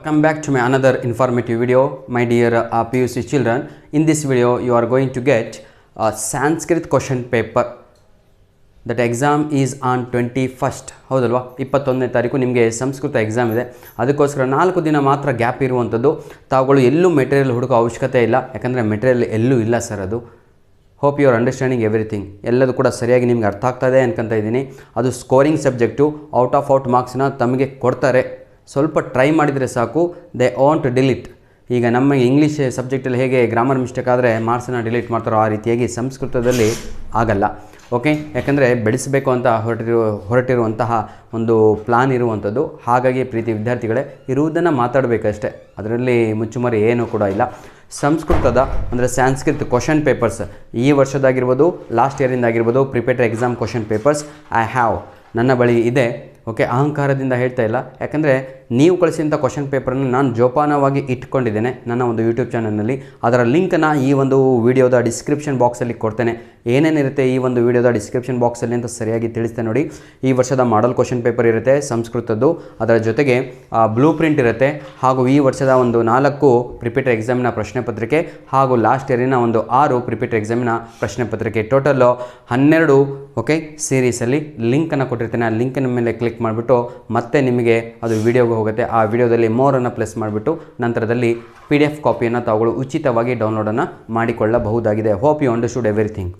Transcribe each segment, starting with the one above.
Come back to my another informative video, my dear PUC children. In this video you are going to get a Sanskrit question paper. That exam is on 21st. ಹೌದಲ್ವಾ, 21ನೇ ತಾರೀಕು ನಿಮಗೆ Sanskrit exam ಇದೆ. ಅದಕ್ಕೋಸ್ಕರ 4 ದಿನ ಮಾತ್ರ gap ಇರುವಂಥದ್ದು. ತಾವುಗಳು ಎಲ್ಲೂ ಮೆಟೀರಿಯಲ್ ಹುಡುಕೋ ಅವಶ್ಯಕತೆ ಇಲ್ಲ, ಯಾಕಂದರೆ ಮೆಟೀರಿಯಲ್ ಎಲ್ಲೂ ಇಲ್ಲ ಸರ್. ಅದು hope you are understanding everything. ಎಲ್ಲದೂ ಕೂಡ ಸರಿಯಾಗಿ ನಿಮ್ಗೆ ಅರ್ಥ ಆಗ್ತಾಯಿದೆ ಅನ್ಕೊತಾ ಇದ್ದೀನಿ. ಅದು ಸ್ಕೋರಿಂಗ್ ಸಬ್ಜೆಕ್ಟು, ಔಟ್ ಆಫ್ ಮಾರ್ಕ್ಸ್ನ ತಮಗೆ ಕೊಡ್ತಾರೆ. ಸ್ವಲ್ಪ ಟ್ರೈ ಮಾಡಿದರೆ ಸಾಕು, ದೇ ವಾಂಟ್ ಡಿಲೀಟ್. ಈಗ ನಮ್ಮ ಇಂಗ್ಲೀಷ್ ಸಬ್ಜೆಕ್ಟಲ್ಲಿ ಹೇಗೆ ಗ್ರಾಮರ್ ಮಿಸ್ಟೇಕ್ ಆದರೆ ಮಾರ್ಕ್ಸನ್ನು ಡಿಲೀಟ್ ಮಾಡ್ತಾರೋ ಆ ರೀತಿಯಾಗಿ ಸಂಸ್ಕೃತದಲ್ಲಿ ಆಗಲ್ಲ. ಓಕೆ, ಯಾಕಂದರೆ ಬೆಳೆಸಬೇಕು ಅಂತ ಹೊರಟಿರುವಂತಹ ಒಂದು ಪ್ಲಾನ್ ಇರುವಂಥದ್ದು. ಹಾಗಾಗಿ ಪ್ರೀತಿ ವಿದ್ಯಾರ್ಥಿಗಳೇ, ಇರುವುದನ್ನು ಮಾತಾಡಬೇಕಷ್ಟೇ, ಅದರಲ್ಲಿ ಮುಚ್ಚುಮರೆ ಏನೂ ಕೂಡ ಇಲ್ಲ. ಸಂಸ್ಕೃತದ ಅಂದರೆ ಸಂಸ್ಕೃತ್ ಕ್ವಶನ್ ಪೇಪರ್ಸ್ ಈ ವರ್ಷದಾಗಿರ್ಬೋದು, ಲಾಸ್ಟ್ ಇಯರಿಂದಾಗಿರ್ಬೋದು, preparatory exam question papers I have ನನ್ನ ಬಳಿ ಇದೆ. ಓಕೆ, ಅಹಂಕಾರದಿಂದ ಹೇಳ್ತಾ ಇಲ್ಲ, ಯಾಕಂದರೆ ನೀವು ಕಳಿಸಿದಂಥ ಕ್ವಶನ್ ಪೇಪರನ್ನು ನಾನು ಜೋಪಾನವಾಗಿ ಇಟ್ಕೊಂಡಿದ್ದೇನೆ ನನ್ನ ಒಂದು ಯೂಟ್ಯೂಬ್ ಚಾನಲ್ನಲ್ಲಿ. ಅದರ ಲಿಂಕನ್ನು ಈ ಒಂದು ವಿಡಿಯೋದ ಡಿಸ್ಕ್ರಿಪ್ಷನ್ ಬಾಕ್ಸಲ್ಲಿ ಕೊಡ್ತೇನೆ. ಏನೇನಿರುತ್ತೆ ಈ ಒಂದು ವಿಡಿಯೋದ ಡಿಸ್ಕ್ರಿಪ್ಷನ್ ಬಾಕ್ಸಲ್ಲಿ ಅಂತ ಸರಿಯಾಗಿ ತಿಳಿಸ್ತೇನೆ ನೋಡಿ. ಈ ವರ್ಷದ ಮಾಡಲ್ ಕ್ವಶನ್ ಪೇಪರ್ ಇರುತ್ತೆ ಸಂಸ್ಕೃತದ್ದು, ಅದರ ಜೊತೆಗೆ ಬ್ಲೂ ಪ್ರಿಂಟ್ ಇರುತ್ತೆ, ಹಾಗೂ ಈ ವರ್ಷದ ಒಂದು 4 ಪ್ರಿಪೇಟರ್ ಎಕ್ಸಾಮಿನ ಪ್ರಶ್ನೆ ಪತ್ರಿಕೆ, ಹಾಗೂ ಲಾಸ್ಟ್ ಇಯರಿನ ಒಂದು 6 ಪ್ರಿಪೇಟರ್ ಎಕ್ಸಾಮಿನ ಪ್ರಶ್ನೆ ಪತ್ರಿಕೆ, ಟೋಟಲ್ಲು 12 ಓಕೆ ಸೀರೀಸಲ್ಲಿ ಲಿಂಕನ್ನು ಕೊಟ್ಟಿರ್ತೇನೆ. ಆ ಲಿಂಕಿನ ಮೇಲೆ ಕ್ಲಿಕ್ ಮಾಡಿಬಿಟ್ಟು ಮತ್ತೆ ನಿಮಗೆ ಅದು ವಿಡಿಯೋಗೆ ಹೋಗುತ್ತೆ. ಆ ವಿಡಿಯೋದಲ್ಲಿ ಮೋರನ್ನು ಪ್ರೆಸ್ ಮಾಡಿಬಿಟ್ಟು ನಂತರದಲ್ಲಿ PDF ಕಾಪಿಯನ್ನು ತಾವುಗಳು ಉಚಿತವಾಗಿ ಡೌನ್ಲೋಡನ್ನು ಮಾಡಿಕೊಳ್ಳಬಹುದಾಗಿದೆ. Hope you understood everything.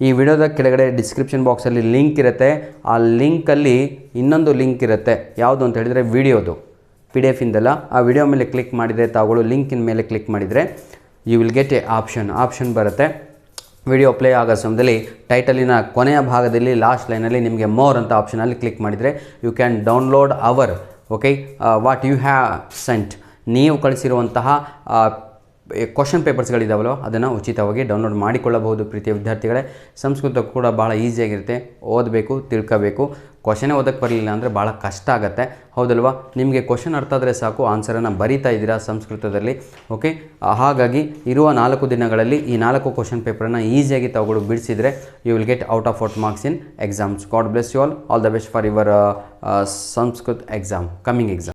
ಈ ವಿಡಿಯೋದ ಕೆಳಗಡೆ ಡಿಸ್ಕ್ರಿಪ್ಷನ್ ಬಾಕ್ಸಲ್ಲಿ ಲಿಂಕ್ ಇರುತ್ತೆ. ಆ ಲಿಂಕಲ್ಲಿ ಇನ್ನೊಂದು ಲಿಂಕ್ ಇರುತ್ತೆ, ಯಾವುದು ಅಂತ ಹೇಳಿದರೆ ವಿಡಿಯೋದು, PDF ಇಂದಲ್ಲ. ಆ ವಿಡಿಯೋ ಮೇಲೆ ಕ್ಲಿಕ್ ಮಾಡಿದರೆ ತಾವುಗಳು ಲಿಂಕಿನ ಮೇಲೆ ಕ್ಲಿಕ್ ಮಾಡಿದರೆ you will get a option ಬರುತ್ತೆ. ವಿಡಿಯೋ ಪ್ಲೇ ಆಗೋ ಸಮಯದಲ್ಲಿ ಟೈಟಲಿನ ಕೊನೆಯ ಭಾಗದಲ್ಲಿ ಲಾಸ್ಟ್ ಲೈನಲ್ಲಿ ನಿಮಗೆ ಮೋರ್ ಅಂತ ಆಪ್ಷನಲ್ಲಿ ಕ್ಲಿಕ್ ಮಾಡಿದರೆ you can download our okay what you have sent. ನೀವು ಕಳಿಸಿರುವಂತಹ ಕ್ವಶನ್ ಪೇಪರ್ಸ್ಗಳಿದ್ದಾವಲ್ಲೋ ಅದನ್ನು ಉಚಿತವಾಗಿ ಡೌನ್ಲೋಡ್ ಮಾಡಿಕೊಳ್ಳಬಹುದು. ಪ್ರೀತಿಯ ವಿದ್ಯಾರ್ಥಿಗಳೇ, ಸಂಸ್ಕೃತ ಕೂಡ ಭಾಳ ಈಸಿಯಾಗಿರುತ್ತೆ, ಓದಬೇಕು, ತಿಳ್ಕೋಬೇಕು. ಕ್ವಶನೇ ಓದಕ್ಕೆ ಬರಲಿಲ್ಲ ಅಂದರೆ ಭಾಳ ಕಷ್ಟ ಆಗುತ್ತೆ, ಹೌದಲ್ವಾ? ನಿಮಗೆ ಕ್ವಶನ್ ಅರ್ಥ ಆದರೆ ಸಾಕು, ಆನ್ಸರನ್ನು ಬರೀತಾ ಇದ್ದೀರಾ ಸಂಸ್ಕೃತದಲ್ಲಿ. ಓಕೆ, ಹಾಗಾಗಿ ಇರುವ 4 ದಿನಗಳಲ್ಲಿ ಈ 4 ಕ್ವಶನ್ ಪೇಪರನ್ನು ಈಸಿಯಾಗಿ ತಗೊಳ್ಳಿ ಬಿಡಿಸಿದರೆ you will get out of marks in exams. God bless you all the best for your Sanskrit exam, coming exam.